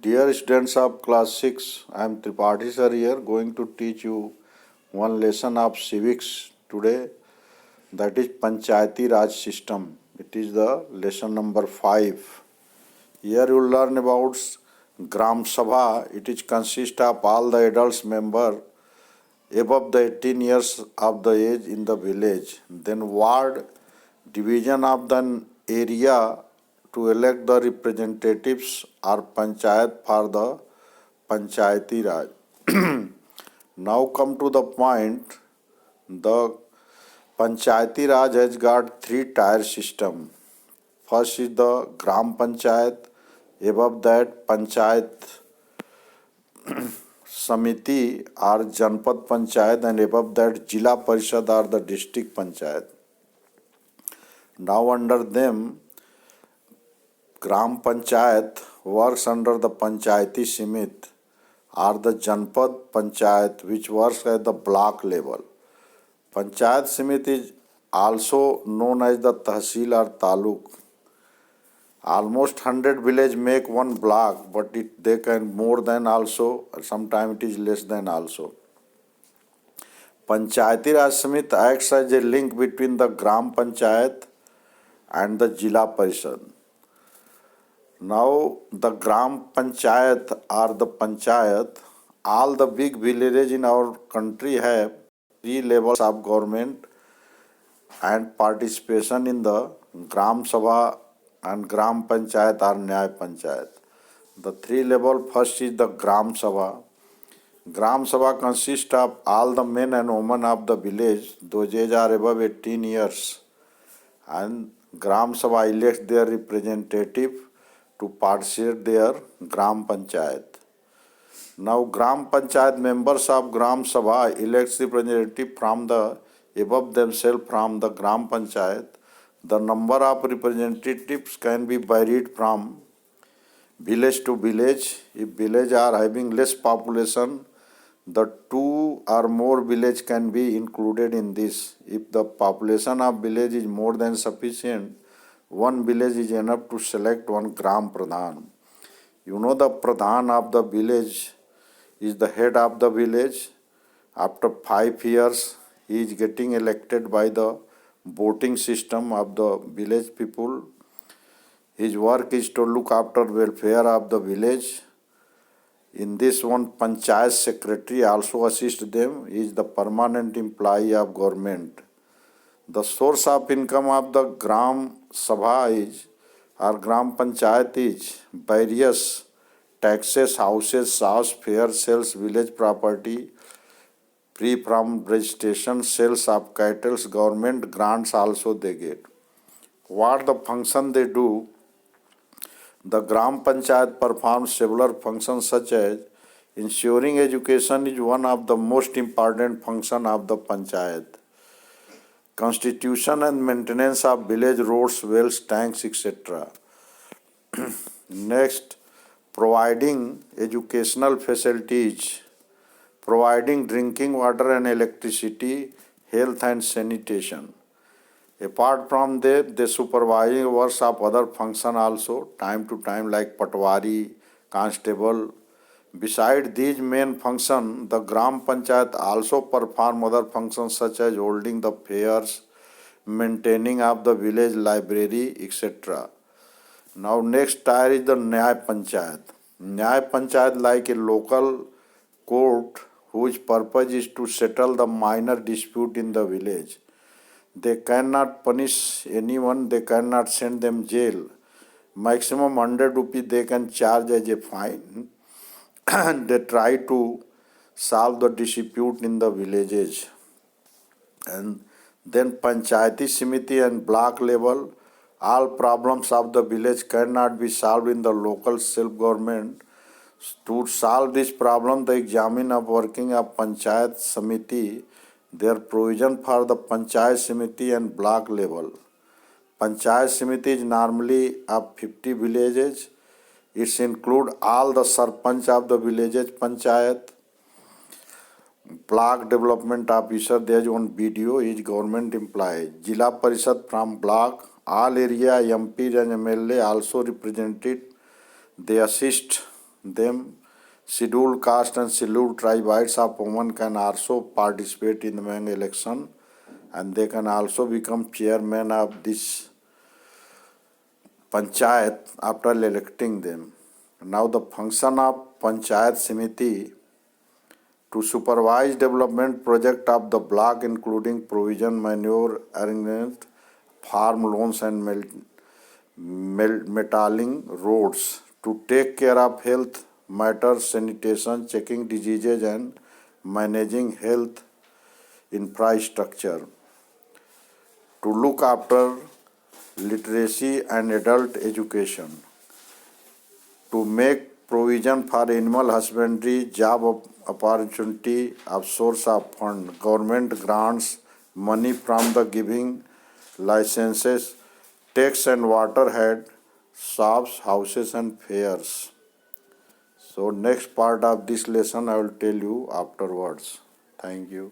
Dear students of class 6, I am Tripathi sir here going to teach you one lesson of civics today, that is Panchayati Raj system. It is the lesson number 5. Here you will learn about Gram Sabha. It is consist of all the adults member above the 18 years of the age in the village. Then ward division of the area to elect the representatives or panchayat for the Panchayati Raj. Now come to the point. The Panchayati Raj has got three-tier system. First is the Gram Panchayat, above that Panchayat Samiti or Janpad Panchayat, and above that Jila Parishad or the District Panchayat. Now under them, Gram Panchayat works under the Panchayati Samit or the Janpad Panchayat, which works at the block level. Panchayat Samiti is also known as the Tahsil or Taluk. Almost 100 village make one block, but they can more than also, sometimes it is less than also. Panchayati Raj Samit acts as a link between the Gram Panchayat and the Jila Parishad. Now the Gram Panchayat or the Panchayat, all the big villages in our country have three levels of government and participation in the Gram Sabha and Gram Panchayat or Nyay Panchayat. The three level, first is the Gram Sabha. Gram Sabha consists of all the men and women of the village, those age are above 18 years, and Gram Sabha elects their representative to participate their Gram Panchayat. Now Gram Panchayat members of Gram Sabha elects representative from the above themselves from the Gram Panchayat. The number of representatives can be varied from village to village. If village are having less population, the two or more village can be included in this. If the population of village is more than sufficient, one village is enough to select one Gram Pradhan. You know, the Pradhan of the village is the head of the village. After 5 years, he is getting elected by the voting system of the village people. His work is to look after welfare of the village. In this one, Panchayat Secretary also assists them. He is the permanent employee of government. The source of income of the Gram Sabha is, or Gram Panchayat is, various taxes, houses, sales, fair sales, village property, free from registration, sales of cattle, government grants also they get. What the function they do? The Gram Panchayat performs several functions such as ensuring education is one of the most important function of the Panchayat. Constitution and maintenance of village roads, wells, tanks, etc. Next, providing educational facilities, providing drinking water and electricity, health and sanitation. Apart from that, they supervising works of other function also, time to time, like patwari, constable. Beside these main functions, the Gram Panchayat also perform other functions such as holding the fairs, maintaining of the village library, etc. Now next tier is the Nyay Panchayat. Nyay Panchayat like a local court whose purpose is to settle the minor dispute in the village. They cannot punish anyone, they cannot send them jail. Maximum 100 rupees they can charge as a fine. They try to solve the dispute in the villages. And then Panchayati Samiti and block level, all problems of the village cannot be solved in the local self-government. To solve this problem, the examine of working of Panchayat Samiti, their provision for the Panchayat Samiti and block level. Panchayat Samiti is normally of 50 villages. It includes all the sarpanch of the villages Panchayat, block development officer, there is one BDO, is government employee. Jila Parishad from block, all area MPs and MLA also represented. They assist them. Scheduled caste and scheduled tribes of women can also participate in the election, and they can also become chairman of this panchayat after electing them. Now the function of Panchayat Samiti to supervise development project of the block, including provision, manure arrangement, farm loans and metalling roads, to take care of health matters, sanitation, checking diseases and managing health infrastructure, to look after literacy and adult education, to make provision for animal husbandry, job opportunity of source of fund, government grants, money from the giving licenses, tax and waterhead, shops, houses and fairs. So next part of this lesson I will tell you afterwards. Thank you.